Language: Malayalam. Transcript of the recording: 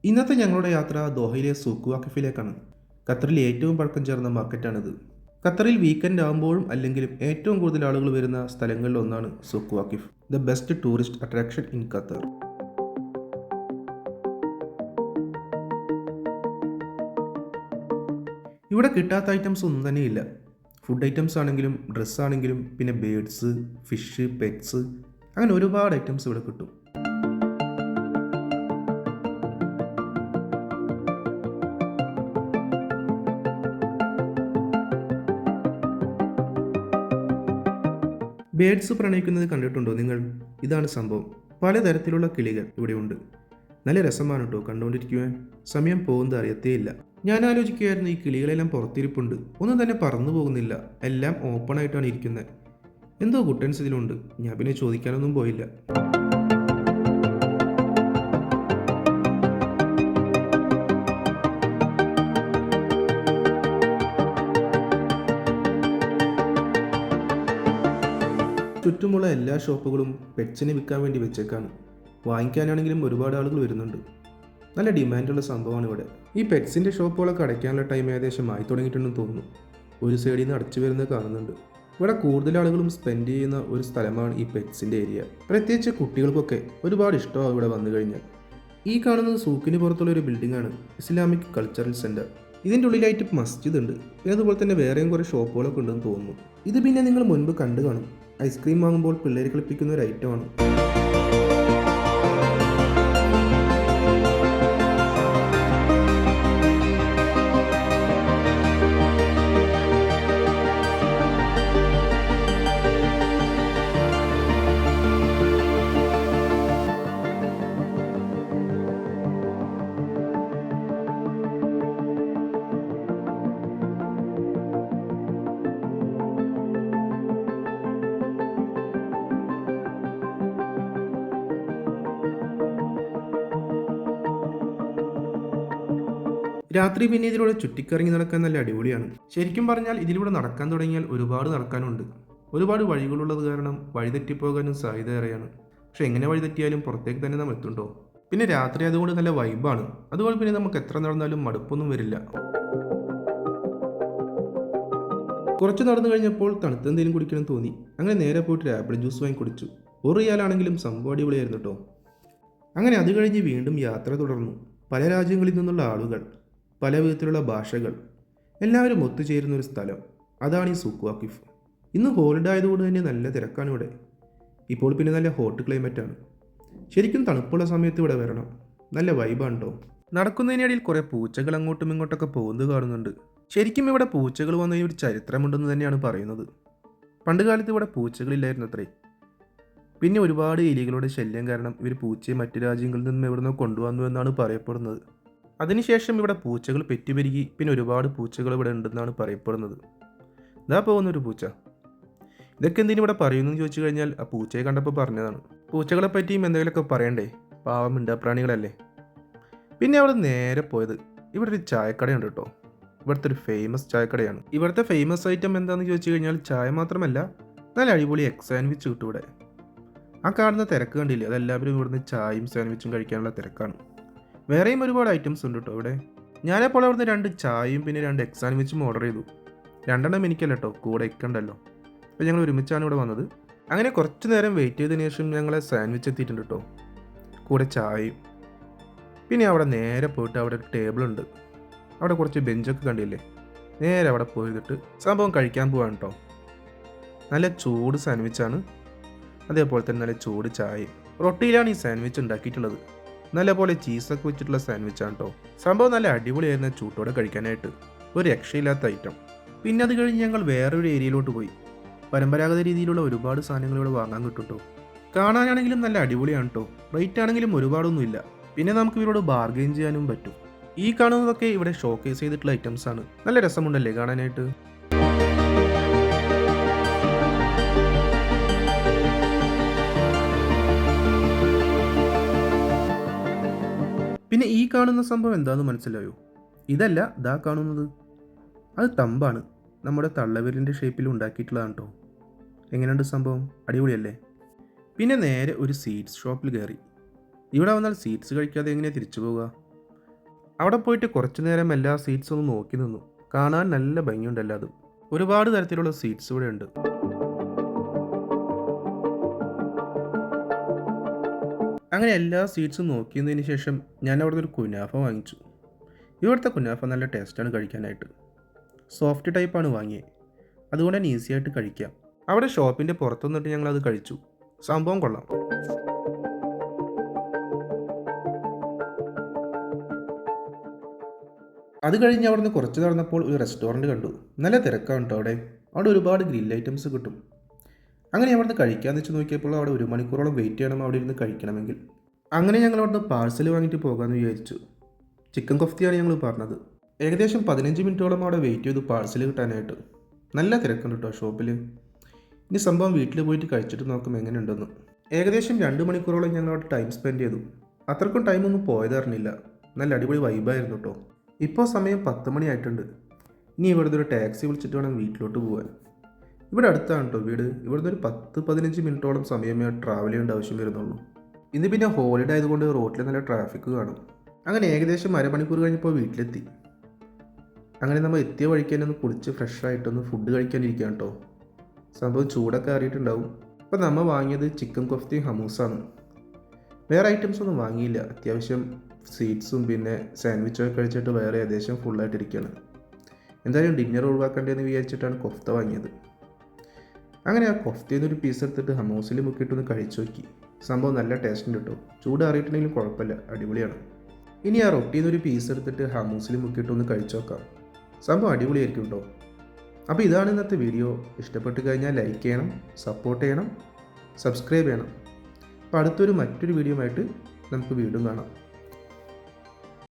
ഇന്നത്തെ ഞങ്ങളുടെ യാത്ര ദോഹയിലെ സൂക്ക് വാക്കിഫിലേക്കാണ്. ഖത്തറിൽ ഏറ്റവും പഴക്കം ചേർന്ന മാർക്കറ്റാണിത്. ഖത്തറിൽ വീക്കെൻഡ് ആകുമ്പോഴും അല്ലെങ്കിലും ഏറ്റവും കൂടുതൽ ആളുകൾ വരുന്ന സ്ഥലങ്ങളിൽ ഒന്നാണ് souk വാക്കിഫ്, the best tourist attraction in Qatar. ഇവിടെ കിട്ടാത്ത ഐറ്റംസ് ഒന്നും തന്നെയില്ല. ഫുഡ് ഐറ്റംസ് ആണെങ്കിലും ഡ്രസ്സ് ആണെങ്കിലും പിന്നെ ബേഡ്സ്, ഫിഷ്, പെറ്റ്സ്, അങ്ങനെ ഒരുപാട് ഐറ്റംസ് ഇവിടെ കിട്ടും. ബേഡ്സ് പ്രണയിക്കുന്നത് കണ്ടിട്ടുണ്ടോ നിങ്ങൾ? ഇതാണ് സംഭവം. പലതരത്തിലുള്ള കിളികൾ ഇവിടെയുണ്ട്. നല്ല രസമാണ് കേട്ടോ കണ്ടുകൊണ്ടിരിക്കുവാൻ. സമയം പോകുന്നത് അറിയത്തേയില്ല. ഞാൻ ആലോചിക്കുകയായിരുന്നു, ഈ കിളികളെല്ലാം പുറത്തിരിപ്പുണ്ട്, ഒന്നും തന്നെ പറന്നു പോകുന്നില്ല, എല്ലാം ഓപ്പൺ ആയിട്ടാണ് ഇരിക്കുന്നത്. എന്തോ കുട്ടൻസ് ഇതിലുണ്ട്. ഞാൻ പിന്നെ ചോദിക്കാനൊന്നും പോയില്ല. ചുറ്റുമുള്ള എല്ലാ ഷോപ്പുകളും പെറ്റ്സിനെ വിൽക്കാൻ വേണ്ടി വെച്ചേക്കാണ്. വാങ്ങിക്കാനാണെങ്കിലും ഒരുപാട് ആളുകൾ വരുന്നുണ്ട്. നല്ല ഡിമാൻഡുള്ള സംഭവമാണ് ഇവിടെ. ഈ പെറ്റ്സിൻ്റെ ഷോപ്പുകളൊക്കെ അടയ്ക്കാനുള്ള ടൈം ഏകദേശം ആയി തുടങ്ങിയിട്ടുണ്ടെന്ന് തോന്നുന്നു. ഒരു സൈഡിൽ നിന്ന് അടച്ചു വരുന്നത് കാണുന്നുണ്ട്. ഇവിടെ കൂടുതൽ ആളുകളും സ്പെൻഡ് ചെയ്യുന്ന ഒരു സ്ഥലമാണ് ഈ പെറ്റ്സിൻ്റെ ഏരിയ. പ്രത്യേകിച്ച് കുട്ടികൾക്കൊക്കെ ഒരുപാട് ഇഷ്ടമാകും ഇവിടെ വന്നു കഴിഞ്ഞാൽ. ഈ കാണുന്നത് സൂക്കിന് പുറത്തുള്ള ഒരു ബിൽഡിംഗ് ആണ്, ഇസ്ലാമിക് കൾച്ചറൽ സെൻറ്റർ. ഇതിൻ്റെ ഉള്ളിലായിട്ട് മസ്ജിദ് ഉണ്ട്. പിന്നെ അതുപോലെ തന്നെ വേറെയും കുറേ ഷോപ്പുകളൊക്കെ ഉണ്ടെന്ന് തോന്നുന്നു. ഇത് പിന്നെ നിങ്ങൾ മുൻപ് കണ്ടു കാണും. ഐസ്ക്രീം വാങ്ങുമ്പോൾ പിള്ളേർ കളിപ്പിക്കുന്ന ഒരു ഐറ്റമാണ്. രാത്രി പിന്നെ ഇതിലൂടെ ചുറ്റിക്കറങ്ങി നടക്കാൻ നല്ല അടിപൊളിയാണ്. ശരിക്കും പറഞ്ഞാൽ ഇതിലൂടെ നടക്കാൻ തുടങ്ങിയാൽ ഒരുപാട് നടക്കാനുണ്ട്. ഒരുപാട് വഴികളുള്ളത് കാരണം വഴിതെറ്റിപ്പോകാനും സാധ്യത ഏറെയാണ്. പക്ഷെ എങ്ങനെ വഴിതെറ്റിയാലും പുറത്തേക്ക് തന്നെ നാം എത്തുണ്ടോ. പിന്നെ രാത്രി അതുകൊണ്ട് നല്ല വൈബാണ്. അതുകൊണ്ട് പിന്നെ നമുക്ക് എത്ര നടന്നാലും മടുപ്പൊന്നും വരില്ല. കുറച്ച് നടന്നു കഴിഞ്ഞപ്പോൾ തണുത്തെന്തെങ്കിലും കുടിക്കണം തോന്നി. അങ്ങനെ നേരെ പോയിട്ട് ആപ്പിൾ ജ്യൂസ് വാങ്ങി കുടിച്ചു. ഒരു റിയാലാണെങ്കിലും സംഭവം അടിപൊളിയായിരുന്നു കേട്ടോ. അങ്ങനെ അത് കഴിഞ്ഞ് വീണ്ടും യാത്ര തുടർന്നു. പല രാജ്യങ്ങളിൽ നിന്നുള്ള ആളുകൾ, പല വിധത്തിലുള്ള ഭാഷകൾ, എല്ലാവരും ഒത്തുചേരുന്ന ഒരു സ്ഥലം. അതാണ് ഈ സൂക്ക് വാക്കിഫ്. ഇന്ന് ഹോളിഡേ ആയതുകൊണ്ട് തന്നെ നല്ല തിരക്കാണ് ഇവിടെ. ഇപ്പോൾ പിന്നെ നല്ല ഹോട്ട് ക്ലൈമറ്റാണ്. ശരിക്കും തണുപ്പുള്ള സമയത്ത് ഇവിടെ വരണം. നല്ല വൈബാണ് കേട്ടോ. നടക്കുന്നതിനിടയിൽ കുറേ പൂച്ചകൾ അങ്ങോട്ടും ഇങ്ങോട്ടൊക്കെ പോകുന്നത് കാണുന്നുണ്ട്. ശരിക്കും ഇവിടെ പൂച്ചകൾ വന്നതിന് ഒരു ചരിത്രമുണ്ടെന്ന് തന്നെയാണ് പറയുന്നത്. പണ്ട് കാലത്ത് ഇവിടെ പൂച്ചകളില്ലായിരുന്നു അത്രേ. പിന്നെ ഒരുപാട് എലികളുടെ ശല്യം കാരണം ഇവർ പൂച്ചയെ മറ്റു രാജ്യങ്ങളിൽ നിന്നും എവിടുന്നോ കൊണ്ടുവന്നു എന്നാണ് പറയപ്പെടുന്നത്. അതിനുശേഷം ഇവിടെ പൂച്ചകൾ പെറ്റുപെരുകി. പിന്നെ ഒരുപാട് പൂച്ചകൾ ഇവിടെ ഉണ്ടെന്നാണ് പറയപ്പെടുന്നത്. ഇതാ പോകുന്നൊരു പൂച്ച. ഇതൊക്കെ എന്തിനും ഇവിടെ പറയുന്നു എന്ന് ചോദിച്ചു കഴിഞ്ഞാൽ ആ പൂച്ചയെ കണ്ടപ്പോൾ പറഞ്ഞതാണ്. പൂച്ചകളെ പറ്റിയും എന്തെങ്കിലുമൊക്കെ പറയണ്ടേ, പാവം മിണ്ടാപ്രാണികളല്ലേ. പിന്നെ അവിടെ നേരെ പോയത് ഇവിടെ ഒരു ചായക്കടയുണ്ട് കേട്ടോ. ഇവിടുത്തെ ഒരു ഫേമസ് ചായക്കടയാണ്. ഇവിടുത്തെ ഫേമസ് ഐറ്റം എന്താണെന്ന് ചോദിച്ചു കഴിഞ്ഞാൽ ചായ മാത്രമല്ല, നല്ല അടിപൊളി എഗ് സാൻഡ്വിച്ച് കിട്ടും ഇവിടെ. ആ കാണുന്ന തിരക്ക് കണ്ടില്ലേ, അതെല്ലാവരും ഇവിടുന്ന് ചായയും സാൻഡ്വിച്ചും കഴിക്കാനുള്ള തിരക്കാണ്. വേറെയും ഒരുപാട് ഐറ്റംസ് ഉണ്ട് കേട്ടോ ഇവിടെ. ഞാനപ്പോൾ അവിടുന്ന് 2 ചായയും പിന്നെ 2 എഗ് സാൻഡ്വിച്ചും ഓർഡർ ചെയ്തു. 2 എണ്ണം എനിക്കല്ല കേട്ടോ, കൂടെ എക്കുണ്ടല്ലോ. അപ്പോൾ ഞങ്ങൾ ഒരുമിച്ചാണ് ഇവിടെ വന്നത്. അങ്ങനെ കുറച്ച് നേരം വെയിറ്റ് ചെയ്തതിന് ശേഷം ഞങ്ങളെ സാൻഡ്വിച്ച് എത്തിയിട്ടുണ്ട് കേട്ടോ, കൂടെ ചായയും. പിന്നെ അവിടെ നേരെ പോയിട്ട് അവിടെ ഒരു ടേബിളുണ്ട്. അവിടെ കുറച്ച് ബെഞ്ചൊക്കെ കണ്ടില്ലേ, നേരെ അവിടെ പോയിട്ട് സംഭവം കഴിക്കാൻ പോവാണ് കേട്ടോ. നല്ല ചൂട് സാൻഡ്വിച്ചാണ്, അതേപോലെ തന്നെ നല്ല ചൂട് ചായയും. റൊട്ടിയിലാണ് ഈ സാൻഡ്വിച്ച് ഉണ്ടാക്കിയിട്ടുള്ളത്. നല്ലപോലെ ചീസൊക്കെ വെച്ചിട്ടുള്ള സാൻഡ്വിച്ചാണ് കേട്ടോ. സംഭവം നല്ല അടിപൊളിയായിരുന്ന ചൂട്ടോടെ കഴിക്കാനായിട്ട്. ഒരു രക്ഷയില്ലാത്ത ഐറ്റം. പിന്നെ അത് കഴിഞ്ഞ് ഞങ്ങൾ വേറൊരു ഏരിയയിലോട്ട് പോയി. പരമ്പരാഗത രീതിയിലുള്ള ഒരുപാട് സാധനങ്ങൾ ഇവിടെ വാങ്ങാൻ കിട്ടും കേട്ടോ. കാണാനാണെങ്കിലും നല്ല അടിപൊളിയാണ് കേട്ടോ. റേറ്റ് ആണെങ്കിലും ഒരുപാടൊന്നുമില്ല. പിന്നെ നമുക്ക് ഇവരോട് ബാർഗെയിൻ ചെയ്യാനും പറ്റും. ഈ കാണുന്നതൊക്കെ ഇവിടെ ഷോക്കേസ് ചെയ്തിട്ടുള്ള ഐറ്റംസ് ആണ്. നല്ല രസമുണ്ടല്ലേ കാണാനായിട്ട്. പിന്നെ ഈ കാണുന്ന സംഭവം എന്താണെന്ന് മനസ്സിലായോ? ഇതല്ല, ദാ കാണുന്നത് അത് തമ്പാണ്. നമ്മുടെ തള്ളവിരലിൻ്റെ ഷേപ്പിൽ ഉണ്ടാക്കിയിട്ടുള്ളതാണ് കേട്ടോ. എങ്ങനെയുണ്ട് സംഭവം? അടിപൊളിയല്ലേ? പിന്നെ നേരെ ഒരു സ്വീറ്റ്സ് ഷോപ്പിൽ കയറി. ഇവിടെ വന്നാൽ സ്വീറ്റ്സ് കഴിക്കാതെ എങ്ങനെയാണ് തിരിച്ചു പോവുക? അവിടെ പോയിട്ട് കുറച്ചു നേരം എല്ലാ സീറ്റ്സും ഒന്ന് നോക്കി നിന്നു. കാണാൻ നല്ല ഭംഗിയുണ്ടല്ലോ അതും. ഒരുപാട് തരത്തിലുള്ള സീറ്റ്സ് ഇവിടെ ഉണ്ട്. അങ്ങനെ എല്ലാ സീറ്റ്സും നോക്കിയതിന് ശേഷം ഞാൻ അവിടുന്ന് ഒരു കുനാഫ വാങ്ങിച്ചു. ഇവിടുത്തെ കുനാഫ നല്ല ടേസ്റ്റാണ് കഴിക്കാനായിട്ട്. സോഫ്റ്റ് ടൈപ്പാണ് വാങ്ങിയത്, അതുകൊണ്ട് തന്നെ ഈസി ആയിട്ട് കഴിക്കാം. അവിടെ ഷോപ്പിൻ്റെ പുറത്തു നിന്നിട്ട് ഞങ്ങളത് കഴിച്ചു. സംഭവം കൊള്ളാം. അത് കഴിഞ്ഞ് അവിടുന്ന് കുറച്ച് നടന്നപ്പോൾ ഒരു റെസ്റ്റോറൻറ്റ് കണ്ടു. നല്ല തിരക്കാണ് കേട്ടോ അവിടെ. അവിടെ ഒരുപാട് ഗ്രിൽ ഐറ്റംസ് കിട്ടും. അങ്ങനെ അവിടുന്ന് കഴിക്കാമെന്ന് വെച്ച് നോക്കിയപ്പോൾ അവിടെ 1 മണിക്കൂറോളം വെയിറ്റ് ചെയ്യണം അവിടെ ഇരുന്ന് കഴിക്കണമെങ്കിൽ. അങ്ങനെ ഞങ്ങൾ അവിടുന്ന് പാഴ്സൽ വാങ്ങിയിട്ട് പോകാമെന്ന് വിചാരിച്ചു. ചിക്കൻ കൊഫ്തിയാണ് ഞങ്ങൾ പറഞ്ഞത്. ഏകദേശം 15 മിനിറ്റോളം അവിടെ വെയിറ്റ് ചെയ്തു പാഴ്സൽ കിട്ടാനായിട്ട്. നല്ല തിരക്കുണ്ട് കേട്ടോ ഷോപ്പിൽ. ഇനി സംഭവം വീട്ടിൽ പോയിട്ട് കഴിച്ചിട്ട് നോക്കും എങ്ങനെയുണ്ടെന്ന്. ഏകദേശം 2 മണിക്കൂറോളം ഞങ്ങൾ അവിടെ ടൈം സ്പെൻഡ് ചെയ്തു. അത്രക്കും ടൈമൊന്നും പോയതറിഞ്ഞില്ല. നല്ല അടിപൊളി വൈബായിരുന്നു കേട്ടോ. ഇപ്പോൾ സമയം 10 മണിയായിട്ടുണ്ട്. ഇനി ഇവിടുന്ന് ഒരു ടാക്സി വിളിച്ചിട്ട് വേണം വീട്ടിലോട്ട് പോകാൻ. ഇവിടെ അടുത്താണ് കേട്ടോ വീട്. ഇവിടുന്ന് ഒരു 10-15 മിനിറ്റോളം സമയമേ ട്രാവൽ ചെയ്യേണ്ട ആവശ്യം വരുന്നുള്ളൂ. ഇന്ന് പിന്നെ ഹോളിഡേ ആയതുകൊണ്ട് റോഡിൽ നല്ല ട്രാഫിക് കാണും. അങ്ങനെ ഏകദേശം അരമണിക്കൂർ കഴിഞ്ഞപ്പോൾ വീട്ടിലെത്തി. അങ്ങനെ നമ്മൾ എത്തിയ വഴിക്ക് തന്നെ ഒന്ന് കുളിച്ച് ഫ്രഷായിട്ടൊന്ന് ഫുഡ് കഴിക്കാനിരിക്കുകയാണ് കേട്ടോ. സംഭവം ചൂടൊക്കെ അറിയിട്ടുണ്ടാവും. അപ്പോൾ നമ്മൾ വാങ്ങിയത് ചിക്കൻ കൊഫ്തിയും ഹമൂസാണ്. വേറെ ഐറ്റംസ് ഒന്നും വാങ്ങിയില്ല. അത്യാവശ്യം സ്വീറ്റ്സും പിന്നെ സാൻഡ്വിച്ചൊക്കെ കഴിച്ചിട്ട് വേറെ ഏകദേശം ഫുള്ളായിട്ടിരിക്കുകയാണ്. എന്തായാലും ഡിന്നർ ഒഴിവാക്കേണ്ടതെന്ന് വിചാരിച്ചിട്ടാണ് കൊഫ്ത വാങ്ങിയത്. അങ്ങനെ ആ കൊഫ്തയിൽ നിന്ന് ഒരു പീസ് എടുത്തിട്ട് ഹമൂസിൽ മുക്കിയിട്ടൊന്ന് കഴിച്ചു നോക്കി. സംഭവം നല്ല ടേസ്റ്റ് ഉണ്ട് കേട്ടോ. ചൂട് അറിയിട്ടുണ്ടെങ്കിലും കുഴപ്പമില്ല, അടിപൊളിയാണ്. ഇനി ആ റൊട്ടിയിൽ നിന്ന് ഒരു പീസ് എടുത്തിട്ട് ഹമൂസിൽ മുക്കിയിട്ടൊന്ന് കഴിച്ചു നോക്കാം. സംഭവം അടിപൊളിയായിരിക്കും കേട്ടോ. അപ്പോൾ ഇതാണ് ഇന്നത്തെ വീഡിയോ. ഇഷ്ടപ്പെട്ട് കഴിഞ്ഞാൽ ലൈക്ക് ചെയ്യണം, സപ്പോർട്ട് ചെയ്യണം, സബ്സ്ക്രൈബ് ചെയ്യണം. അപ്പോൾ മറ്റൊരു വീഡിയോ ആയിട്ട് നമുക്ക് വീണ്ടും കാണാം.